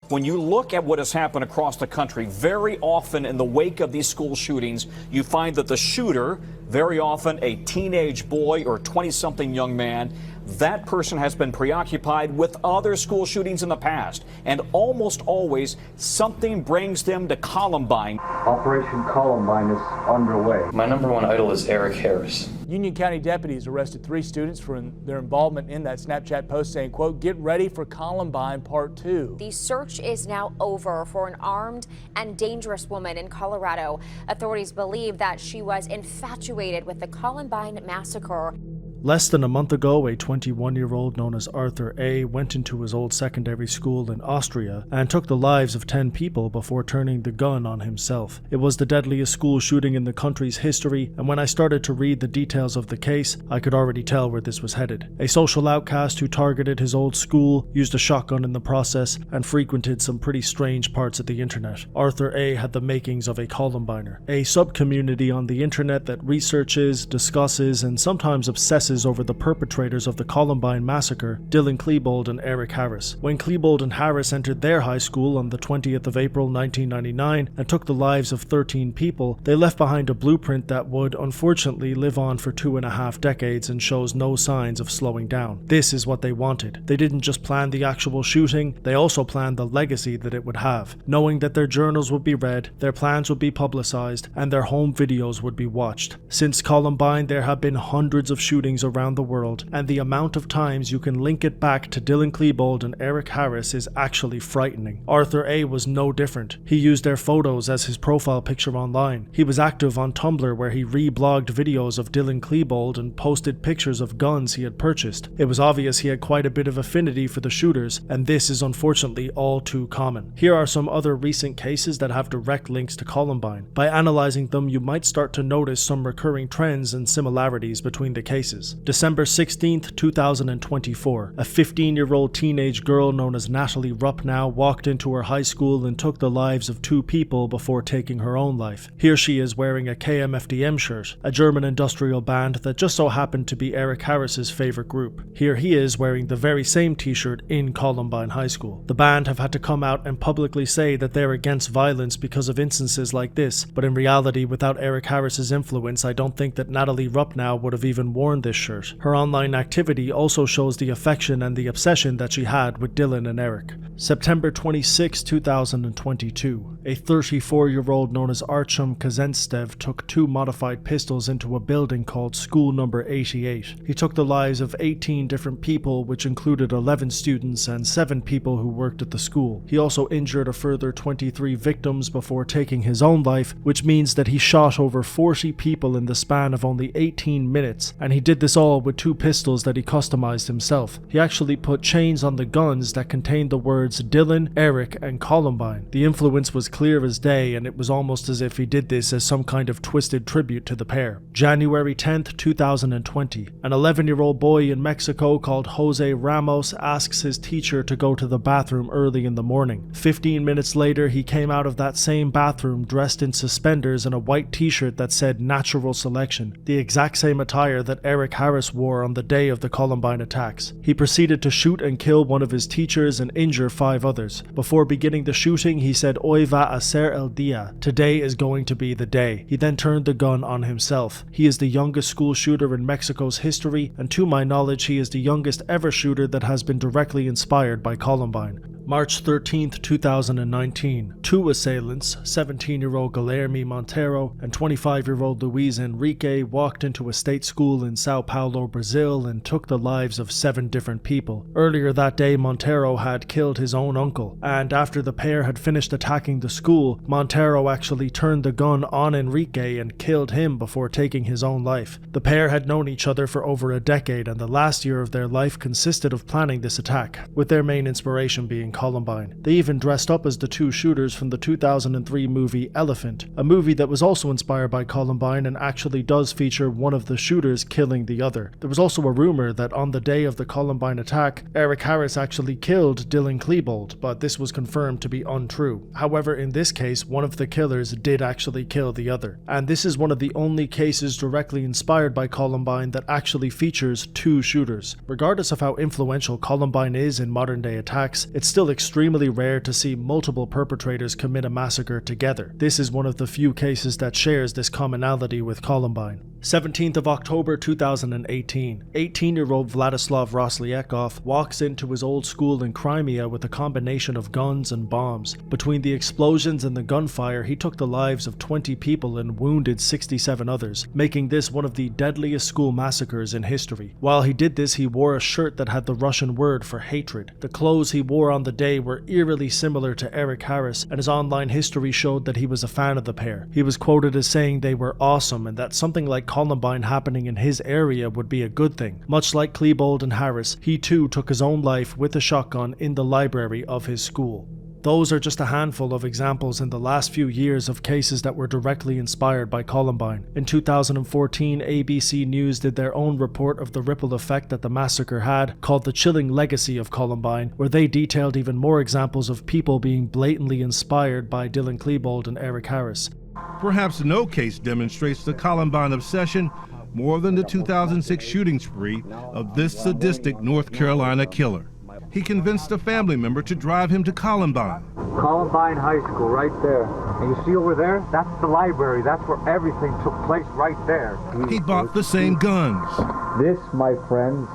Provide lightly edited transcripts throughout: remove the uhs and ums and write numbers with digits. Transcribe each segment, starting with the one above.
When you look at what has happened across the country, very often in the wake of these school shootings, you find that the shooter, very often a teenage boy or 20-something young man, that person has been preoccupied with other school shootings in the past. And almost always, something brings them to Columbine. Operation Columbine is underway. My number one idol is Eric Harris. Union County deputies arrested 3 students for their involvement in that Snapchat post saying, quote, "Get ready for Columbine Part 2. The search is now over for an armed and dangerous woman in Colorado. Authorities believe that she was infatuated with the Columbine massacre. Less than a month ago, a 21-year-old known as Arthur A. went into his old secondary school in Austria and took the lives of 10 people before turning the gun on himself. It was the deadliest school shooting in the country's history, and when I started to read the details of the case, I could already tell where this was headed. A social outcast who targeted his old school, used a shotgun in the process, and frequented some pretty strange parts of the internet. Arthur A. had the makings of a Columbiner, a sub-community on the internet that researches, discusses, and sometimes obsesses over the perpetrators of the Columbine massacre, Dylan Klebold and Eric Harris. When Klebold and Harris entered their high school on the 20th of April 1999 and took the lives of 13 people, they left behind a blueprint that would unfortunately live on for 2.5 decades and shows no signs of slowing down. This is what they wanted. They didn't just plan the actual shooting, they also planned the legacy that it would have, knowing that their journals would be read, their plans would be publicized, and their home videos would be watched. Since Columbine, there have been hundreds of shootings around the world, and the amount of times you can link it back to Dylan Klebold and Eric Harris is actually frightening. Arthur A. was no different. He used their photos as his profile picture online. He was active on Tumblr, where he reblogged videos of Dylan Klebold and posted pictures of guns he had purchased. It was obvious he had quite a bit of affinity for the shooters, and this is unfortunately all too common. Here are some other recent cases that have direct links to Columbine. By analyzing them, you might start to notice some recurring trends and similarities between the cases. December 16th, 2024. A 15-year-old teenage girl known as Natalie Ruppnow walked into her high school and took the lives of 2 people before taking her own life. Here she is wearing a KMFDM shirt, a German industrial band that just so happened to be Eric Harris's favorite group. Here he is wearing the very same t-shirt in Columbine High School. The band have had to come out and publicly say that they're against violence because of instances like this, but in reality, without Eric Harris's influence, I don't think that Natalie Ruppnow would have even worn this shirt. Her online activity also shows the affection and the obsession that she had with Dylan and Eric. September 26, 2022. A 34-year-old known as Archum Kazenstev took 2 modified pistols into a building called School Number 88. He took the lives of 18 different people, which included 11 students and 7 people who worked at the school. He also injured a further 23 victims before taking his own life, which means that he shot over 40 people in the span of only 18 minutes, and he did this all with 2 pistols that he customized himself. He actually put chains on the guns that contained the words Dylan, Eric, and Columbine. The influence was clear as day, and it was almost as if he did this as some kind of twisted tribute to the pair. January 10th, 2020. An 11-year-old boy in Mexico called Jose Ramos asks his teacher to go to the bathroom early in the morning. 15 minutes later, he came out of that same bathroom dressed in suspenders and a white t-shirt that said Natural Selection, the exact same attire that Eric Harris wore on the day of the Columbine attacks. He proceeded to shoot and kill one of his teachers and injure 5 others. Before beginning the shooting, he said, "Hoy va a ser el día. Today is going to be the day." He then turned the gun on himself. He is the youngest school shooter in Mexico's history, and to my knowledge, he is the youngest ever shooter that has been directly inspired by Columbine. March 13th, 2019. 2 assailants, 17-year-old Guilherme Montero and 25-year-old Luiz Henrique, walked into a state school in Sao Paulo, Brazil, and took the lives of 7 different people. Earlier that day, Montero had killed his own uncle, and after the pair had finished attacking the school, Montero actually turned the gun on Henrique and killed him before taking his own life. The pair had known each other for over a decade, and the last year of their life consisted of planning this attack, with their main inspiration being Columbine. They even dressed up as the 2 shooters from the 2003 movie Elephant, a movie that was also inspired by Columbine and actually does feature one of the shooters killing the other. There was also a rumor that on the day of the Columbine attack, Eric Harris actually killed Dylan Klebold, but this was confirmed to be untrue. However, in this case, one of the killers did actually kill the other. And this is one of the only cases directly inspired by Columbine that actually features 2 shooters. Regardless of how influential Columbine is in modern day attacks, it's still still extremely rare to see multiple perpetrators commit a massacre together. This is one of the few cases that shares this commonality with Columbine. 17th of October 2018, 18-year-old Vladislav Roslyakov walks into his old school in Crimea with a combination of guns and bombs. Between the explosions and the gunfire, he took the lives of 20 people and wounded 67 others, making this one of the deadliest school massacres in history. While he did this, he wore a shirt that had the Russian word for hatred. The clothes he wore on the day were eerily similar to Eric Harris, and his online history showed that he was a fan of the pair. He was quoted as saying they were awesome and that something like Columbine happening in his area would be a good thing. Much like Klebold and Harris, he too took his own life with a shotgun in the library of his school. Those are just a handful of examples in the last few years of cases that were directly inspired by Columbine. In 2014, ABC News did their own report of the ripple effect that the massacre had, called The Chilling Legacy of Columbine, where they detailed even more examples of people being blatantly inspired by Dylan Klebold and Eric Harris. Perhaps no case demonstrates the Columbine obsession more than the 2006 shooting spree of this sadistic North Carolina killer. He convinced a family member to drive him to Columbine. Columbine High School, right there. And you see over there? That's the library. That's where everything took place, right there. He bought the same guns. This, my friends,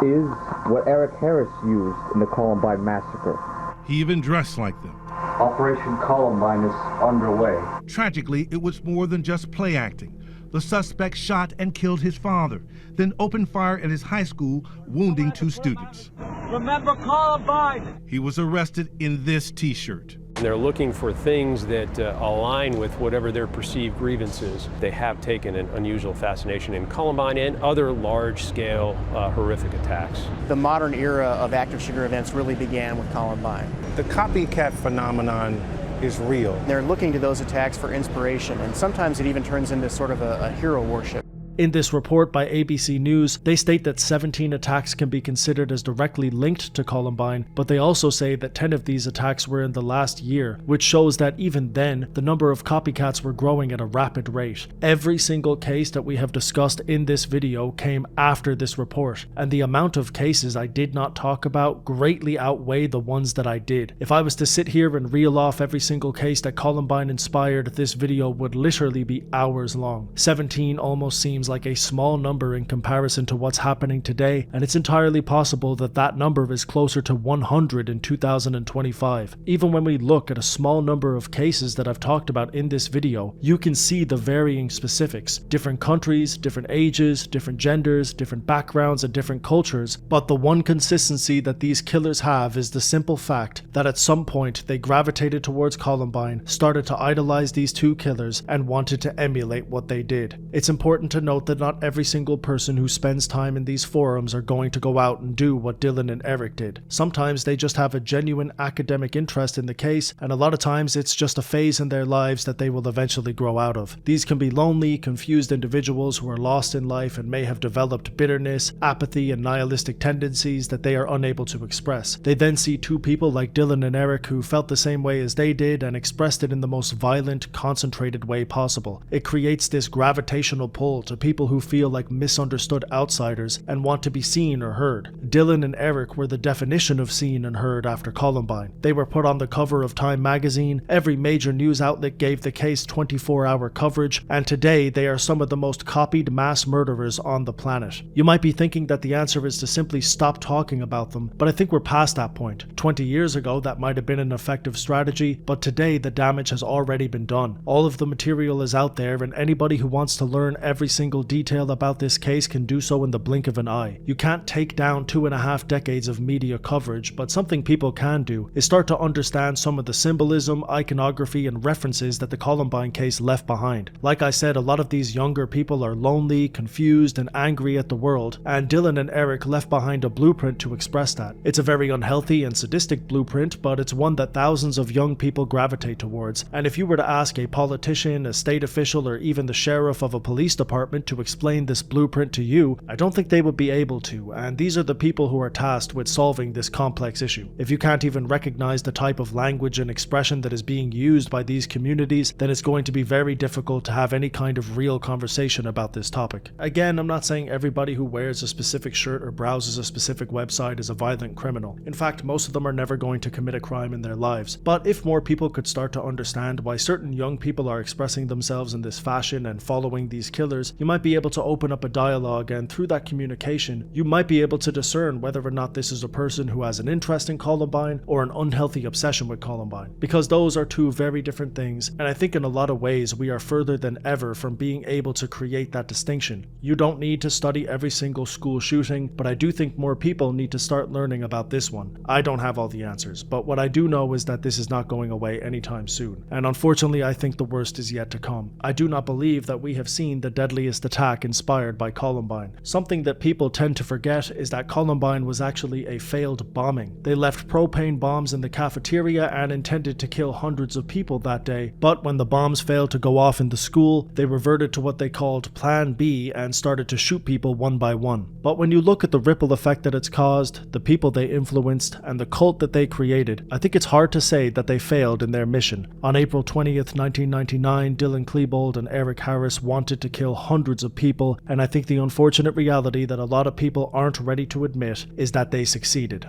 is what Eric Harris used in the Columbine massacre. He even dressed like them. Operation Columbine is underway. Tragically, it was more than just play acting. The suspect shot and killed his father, then opened fire at his high school, wounding 2 students. Remember Columbine! He was arrested in this t-shirt. They're looking for things that align with whatever their perceived grievances. They have taken an unusual fascination in Columbine and other large-scale horrific attacks. The modern era of active shooter events really began with Columbine. The copycat phenomenon is real. They're looking to those attacks for inspiration, and sometimes it even turns into sort of a hero worship. In this report by ABC News, they state that 17 attacks can be considered as directly linked to Columbine, but they also say that 10 of these attacks were in the last year, which shows that even then, the number of copycats were growing at a rapid rate. Every single case that we have discussed in this video came after this report, and the amount of cases I did not talk about greatly outweigh the ones that I did. If I was to sit here and reel off every single case that Columbine inspired, this video would literally be hours long. 17 almost seems like a small number in comparison to what's happening today, and it's entirely possible that that number is closer to 100 in 2025. Even when we look at a small number of cases that I've talked about in this video, you can see the varying specifics. Different countries, different ages, different genders, different backgrounds, and different cultures, but the one consistency that these killers have is the simple fact that at some point they gravitated towards Columbine, started to idolize these 2 killers, and wanted to emulate what they did. It's important to note that not every single person who spends time in these forums are going to go out and do what Dylan and Eric did. Sometimes they just have a genuine academic interest in the case, and a lot of times it's just a phase in their lives that they will eventually grow out of. These can be lonely, confused individuals who are lost in life and may have developed bitterness, apathy, and nihilistic tendencies that they are unable to express. They then see 2 people like Dylan and Eric who felt the same way as they did and expressed it in the most violent, concentrated way possible. It creates this gravitational pull to people who feel like misunderstood outsiders and want to be seen or heard. Dylan and Eric were the definition of seen and heard after Columbine. They were put on the cover of Time magazine, every major news outlet gave the case 24-hour coverage, and today they are some of the most copied mass murderers on the planet. You might be thinking that the answer is to simply stop talking about them, but I think we're past that point. 20 years ago that might have been an effective strategy, but today the damage has already been done. All of the material is out there, and anybody who wants to learn every single detail about this case can do so in the blink of an eye. You can't take down 2.5 decades of media coverage, but something people can do is start to understand some of the symbolism, iconography, and references that the Columbine case left behind. Like I said, a lot of these younger people are lonely, confused, and angry at the world, and Dylan and Eric left behind a blueprint to express that. It's a very unhealthy and sadistic blueprint, but it's one that thousands of young people gravitate towards, and if you were to ask a politician, a state official, or even the sheriff of a police department, government to explain this blueprint to you, I don't think they would be able to, and these are the people who are tasked with solving this complex issue. If you can't even recognize the type of language and expression that is being used by these communities, then it's going to be very difficult to have any kind of real conversation about this topic. Again, I'm not saying everybody who wears a specific shirt or browses a specific website is a violent criminal. In fact, most of them are never going to commit a crime in their lives. But if more people could start to understand why certain young people are expressing themselves in this fashion and following these killers, you might be able to open up a dialogue, and through that communication, you might be able to discern whether or not this is a person who has an interest in Columbine or an unhealthy obsession with Columbine. Because those are two very different things, and I think in a lot of ways we are further than ever from being able to create that distinction. You don't need to study every single school shooting, but I do think more people need to start learning about this one. I don't have all the answers, but what I do know is that this is not going away anytime soon. And unfortunately, I think the worst is yet to come. I do not believe that we have seen the deadliest attack inspired by Columbine. Something that people tend to forget is that Columbine was actually a failed bombing. They left propane bombs in the cafeteria and intended to kill hundreds of people that day, but when the bombs failed to go off in the school, they reverted to what they called Plan B and started to shoot people one by one. But when you look at the ripple effect that it's caused, the people they influenced, and the cult that they created, I think it's hard to say that they failed in their mission. On April 20th, 1999, Dylan Klebold and Eric Harris wanted to kill hundreds of people, and I think the unfortunate reality that a lot of people aren't ready to admit is that they succeeded.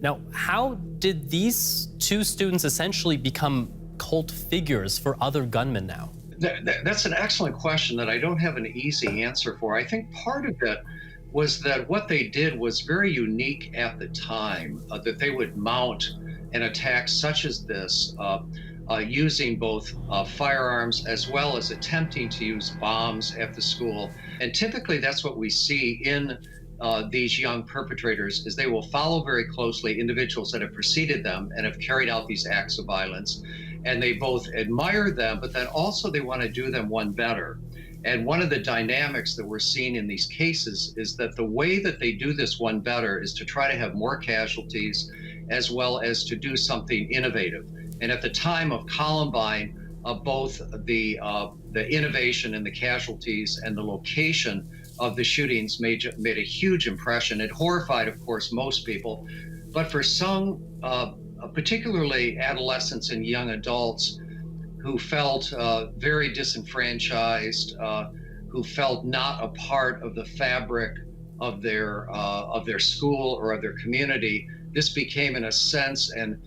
Now, how did these two students essentially become cult figures for other gunmen now? That's an excellent question that I don't have an easy answer for. I think part of it was that what they did was very unique at the time, that they would mount an attack such as this, using both firearms as well as attempting to use bombs at the school. And typically that's what we see in these young perpetrators, is they will follow very closely individuals that have preceded them and have carried out these acts of violence. And they both admire them, but then also they want to do them one better. And one of the dynamics that we're seeing in these cases is that the way that they do this one better is to try to have more casualties as well as to do something innovative. And at the time of Columbine, both the innovation and the casualties and the location of the shootings made a huge impression. It horrified, of course, most people, but for some, particularly adolescents and young adults who felt very disenfranchised, who felt not a part of the fabric of their school or of their community, this became, in a sense, an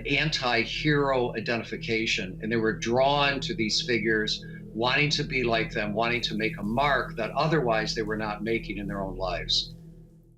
anti-hero identification, and they were drawn to these figures, wanting to be like them, wanting to make a mark that otherwise they were not making in their own lives.